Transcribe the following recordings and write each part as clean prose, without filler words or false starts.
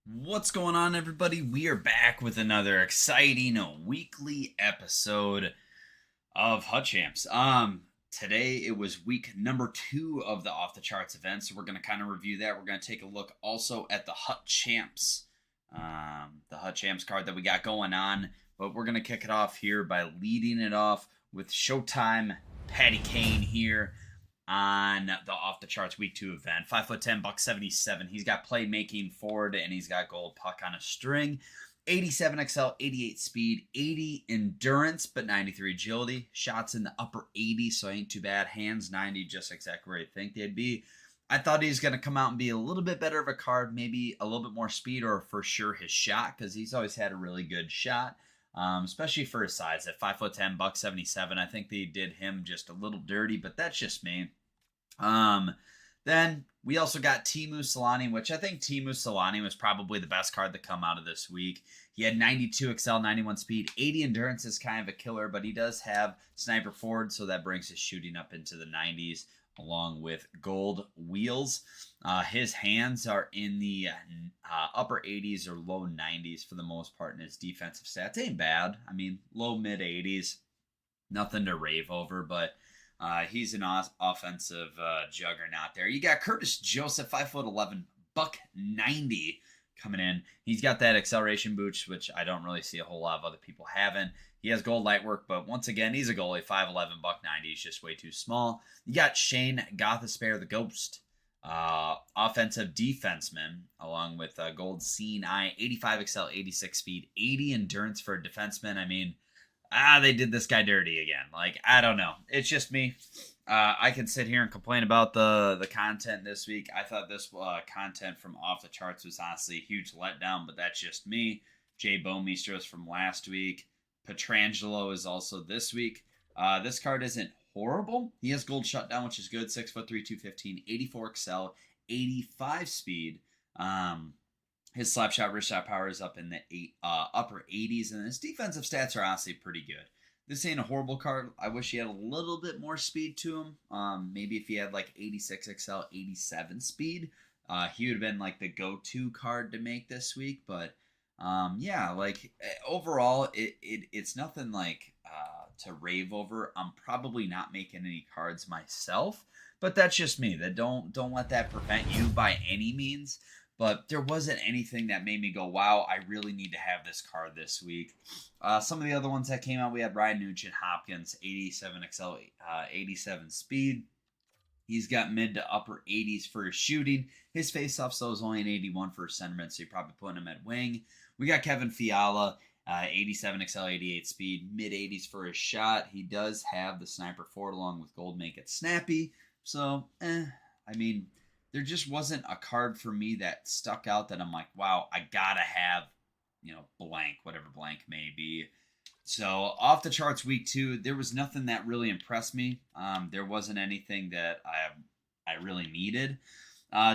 What's going on, everybody? We are back with another exciting weekly episode of Hut Champs. Today it was week number 2 of the Off the Charts event, so we're going to kind of review that. We're going to take a look also at the the Hut Champs card that we got going on. But we're going to kick it off here by leading it off with Showtime Patty Kane here on the Off the Charts Week 2 event. 5'10", buck 77. He's got playmaking forward and he's got gold puck on a string. 87 XL, 88 speed, 80 endurance, but 93 agility. Shots in the upper 80s, so ain't too bad. Hands 90, just exactly where you think they'd be. I thought he was going to come out and be a little bit better of a card, maybe a little bit more speed, or for sure his shot, because he's always had a really good shot. Especially for his size at 5'10", buck 77. I think they did him just a little dirty, but that's just me. Then we also got Teemu Selanne, which I think Teemu Selanne was probably the best card to come out of this week. He had 92 XL, 91 speed, 80 endurance is kind of a killer, but he does have sniper forward, so that brings his shooting up into the 90s along with gold wheels. His hands are in the upper 80s or low 90s for the most part, and his defensive stats ain't bad. I mean, low mid 80s, nothing to rave over, but he's an offensive juggernaut there. You got Curtis Joseph, 5'11", buck 90 coming in. He's got that acceleration boost, which I don't really see a whole lot of other people having. He has gold light work, but once again, he's a goalie, 5'11", buck 90. He's just way too small. You got Shane Gothisbehere, the Ghost, offensive defenseman, along with gold seeing eye, 85 XL, 86 speed, 80 endurance for a defenseman. I mean, they did this guy dirty again. Like, I don't know. It's just me. I can sit here and complain about the content this week. I thought this content from Off the Charts was honestly a huge letdown, but that's just me. Jay Bowmeister is from last week. Petrangelo is also this week. This card isn't horrible. He has gold shutdown, which is good. 6'3", 215, 84 XL, 85 speed. His slap shot, wrist shot power is up in the upper 80s, and his defensive stats are honestly pretty good. This ain't a horrible card. I wish he had a little bit more speed to him. Maybe if he had like 86 XL, 87 speed, he would have been like the go-to card to make this week. But yeah, like overall, it's nothing like to rave over. I'm probably not making any cards myself, but that's just me. That don't let that prevent you by any means. But there wasn't anything that made me go, wow, I really need to have this card this week. Some of the other ones that came out, we had Ryan Nugent Hopkins, 87 XL, 87 speed. He's got mid to upper 80s for his shooting. His faceoff, though, is only an 81 for his centerman, so you're probably putting him at wing. We got Kevin Fiala, 87 XL, 88 speed, mid 80s for his shot. He does have the sniper forward along with gold make it snappy. So, I mean, there just wasn't a card for me that stuck out that I'm like, wow, I gotta have, blank, whatever blank may be. So off the charts week 2, there was nothing that really impressed me. There wasn't anything that I really needed.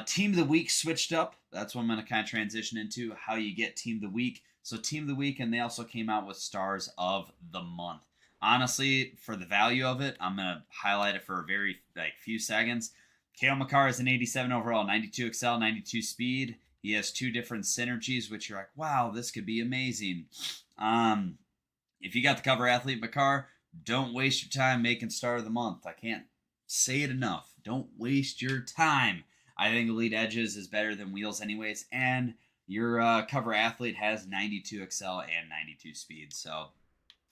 Team of the week switched up. That's what I'm going to kind of transition into how you get team of the week. So team of the week, and they also came out with stars of the month. Honestly, for the value of it, I'm going to highlight it for a very few seconds. Cale Makar is an 87 overall, 92 XL, 92 speed. He has 2 different synergies, which you're like, wow, this could be amazing. If you got the cover athlete Makar, don't waste your time making star of the month. I can't say it enough. Don't waste your time. I think Elite Edges is better than Wheels anyways, and your cover athlete has 92 XL and 92 speed. So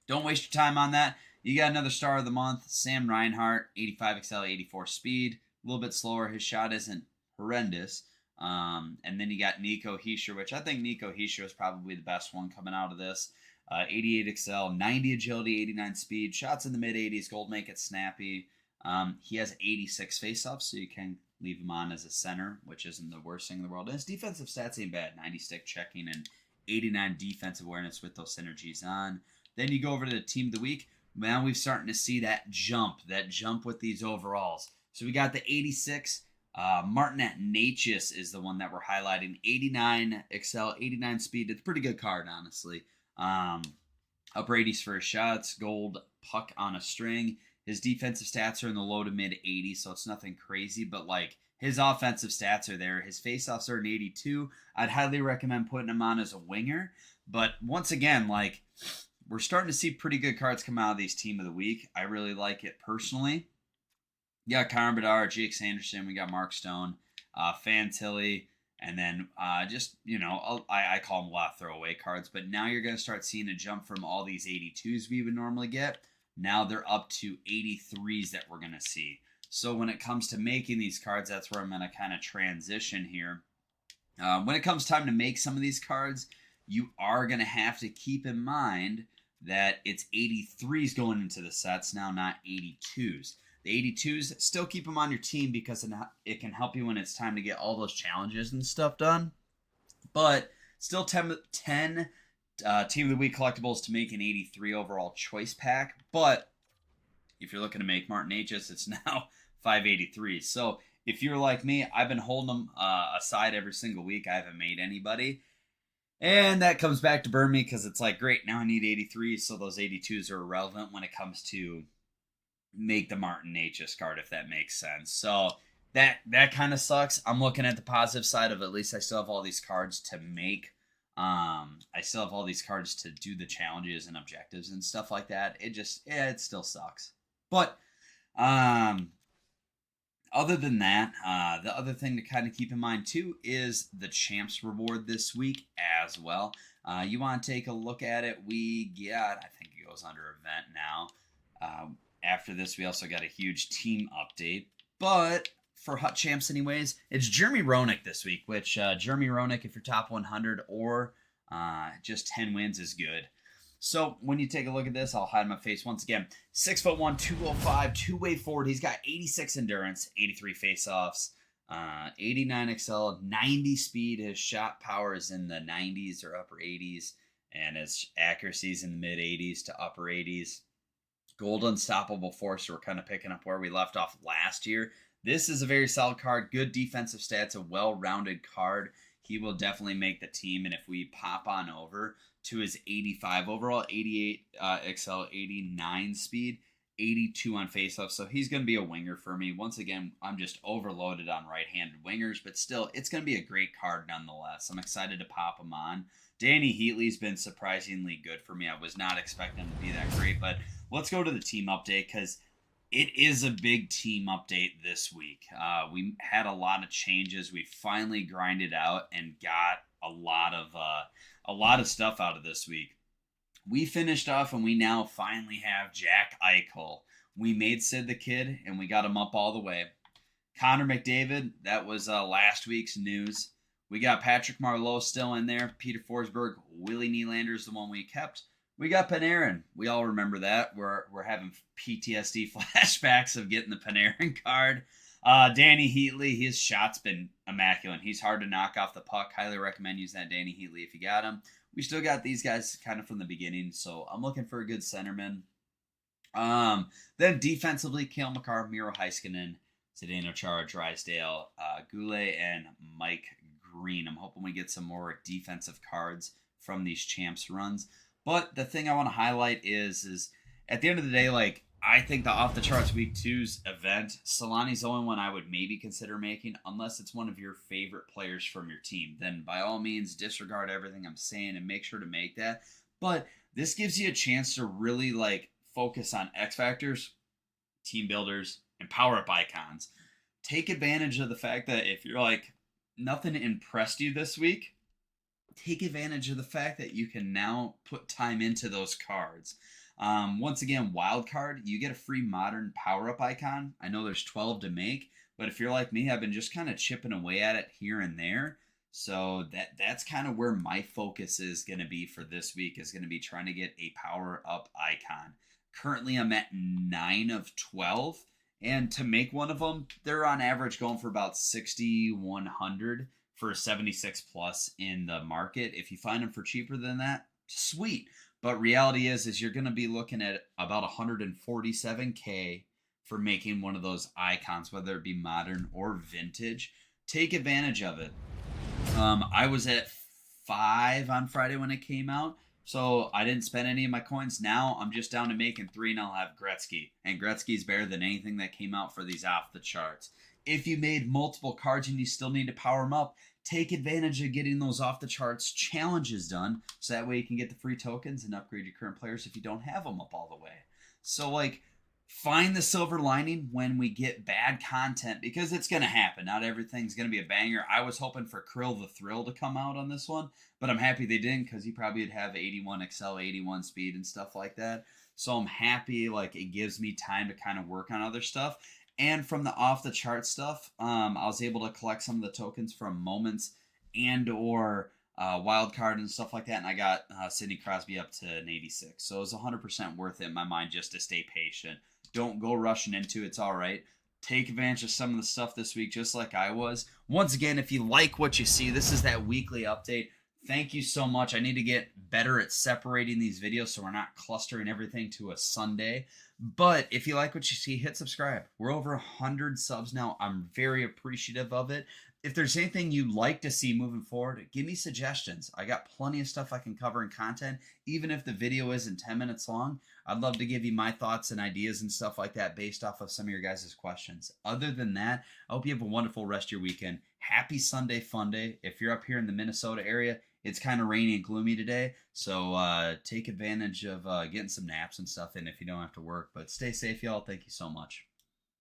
don't waste your time on that. You got another star of the month, Sam Reinhart, 85 XL, 84 speed. A little bit slower. His shot isn't horrendous. And then you got Nico Hischier, which I think Nico Hischier is probably the best one coming out of this. 88 XL, 90 agility, 89 speed. Shots in the mid 80s. Gold make it snappy. He has 86 faceoffs, so you can leave him on as a center, which isn't the worst thing in the world. And his defensive stats ain't bad. 90 stick checking and 89 defensive awareness with those synergies on. Then you go over to the team of the week. Now we're starting to see that jump with these overalls. So we got the 86. Martin Necas is the one that we're highlighting. 89 XL, 89 speed. It's a pretty good card, honestly. Upper 80s for his shots. Gold puck on a string. His defensive stats are in the low to mid 80s, so it's nothing crazy. But, like, His offensive stats are there. His faceoffs are an 82. I'd highly recommend putting him on as a winger. But once again, like, we're starting to see pretty good cards come out of these Team of the Week. I really like it personally. You got Connor Bedard, Jake Sanderson. We got Mark Stone, Fantilli. And then I call them a lot of throwaway cards. But now you're going to start seeing a jump from all these 82s we would normally get. Now they're up to 83s that we're going to see. So when it comes to making these cards, that's where I'm going to kind of transition here. When it comes time to make some of these cards, you are going to have to keep in mind that it's 83s going into the sets now, not 82s. The 82s, still keep them on your team because it can help you when it's time to get all those challenges and stuff done. But still 10 Team of the Week collectibles to make an 83 overall choice pack. But if you're looking to make Martin Necas, it's now 583. So if you're like me, I've been holding them aside every single week. I haven't made anybody. And that comes back to burn me because it's like, great, now I need 83. So those 82s are irrelevant when it comes to make the Martin Necas card, if that makes sense. So that kind of sucks. I'm looking at the positive side of at least I still have all these cards to make. I still have all these cards to do the challenges and objectives and stuff like that. It still sucks. But other than that, the other thing to kind of keep in mind too is the Champs reward this week as well. You want to take a look at it. We got, I think it goes under event now. After this, we also got a huge team update. But for Hut Champs anyways, it's Jeremy Roenick this week, which Jeremy Roenick, if you're top 100 or just 10 wins is good. So when you take a look at this, I'll hide my face once again. 6'1", 205, two-way forward. He's got 86 endurance, 83 faceoffs, 89 XL, 90 speed. His shot power is in the 90s or upper 80s, and his accuracy is in the mid 80s to upper 80s. Gold Unstoppable Force, we're kind of picking up where we left off last year. This is a very solid card. Good defensive stats, a well-rounded card. He will definitely make the team. And if we pop on over to his 85 overall, 88 XL, 89 speed, 82 on faceoff. So he's going to be a winger for me. Once again, I'm just overloaded on right-handed wingers, but still, it's going to be a great card nonetheless. I'm excited to pop him on. Danny Heatley's been surprisingly good for me. I was not expecting him to be that great, but let's go to the team update because it is a big team update this week. We had a lot of changes. We finally grinded out and got a lot of stuff out of this week. We finished off and we now finally have Jack Eichel. We made Sid the Kid and we got him up all the way. Connor McDavid, that was last week's news. We got Patrick Marleau still in there. Peter Forsberg, Willie Nylander's the one we kept. We got Panarin. We all remember that. We're having PTSD flashbacks of getting the Panarin card. Danny Heatley, his shot's been immaculate. He's hard to knock off the puck. Highly recommend using that Danny Heatley if you got him. We still got these guys kind of from the beginning, so I'm looking for a good centerman. Then defensively, Cale Makar, Miro Heiskanen, Zdeno Chara, Drysdale, Goulet, and Mike Green. I'm hoping we get some more defensive cards from these Champs runs. But the thing I want to highlight is at the end of the day, like, I think the Off the Charts Week 2's event, Solani's the only one I would maybe consider making, unless it's one of your favorite players from your team. Then by all means, disregard everything I'm saying and make sure to make that. But this gives you a chance to really, like, focus on X Factors, team builders, and power-up icons. Take advantage of the fact that if you're like, nothing impressed you this week, take advantage of the fact that you can now put time into those cards. Once again, wild card, you get a free modern power-up icon. I know there's 12 to make, but if you're like me, I've been just kind of chipping away at it here and there. So that's kind of where my focus is going to be for this week, is going to be trying to get a power-up icon. Currently, I'm at 9 of 12, and to make one of them, they're on average going for about 6,100 for 76 plus in the market. If you find them for cheaper than that, sweet. But reality is you're going to be looking at about $147K for making one of those icons, whether it be modern or vintage. Take advantage of it. I was at 5 on Friday when it came out, so I didn't spend any of my coins. Now I'm just down to making 3, and I'll have Gretzky. And Gretzky's better than anything that came out for these Off the Charts. if you made multiple cards and you still need to power them up, take advantage of getting those off the charts challenges done, so that way you can get the free tokens and upgrade your current players if you don't have them up all the way. So like, find the silver lining when we get bad content, because it's going to happen. Not everything's going to be a banger. I was hoping for Krill the Thrill to come out on this one, but I'm happy they didn't, because he probably would have 81 excel, 81 speed and stuff like that. So I'm happy, like, it gives me time to kind of work on other stuff. And from the off the chart stuff, I was able to collect some of the tokens from Moments and or wild card and stuff like that, and I got Sidney Crosby up to an 86. So it was 100% worth it in my mind just to stay patient. Don't go rushing into it. It's all right. Take advantage of some of the stuff this week, just like I was. Once again, if you like what you see, this is that weekly update. Thank you so much. I need to get better at separating these videos so we're not clustering everything to a Sunday. But if you like what you see, hit subscribe. We're over 100 subs now. I'm very appreciative of it. If there's anything you'd like to see moving forward, give me suggestions. I got plenty of stuff I can cover in content. Even if the video isn't 10 minutes long, I'd love to give you my thoughts and ideas and stuff like that based off of some of your guys' questions. Other than that, I hope you have a wonderful rest of your weekend. Happy Sunday Fun Day. If you're up here in the Minnesota area, it's kind of rainy and gloomy today, so take advantage of getting some naps and stuff in if you don't have to work. But stay safe, y'all. Thank you so much.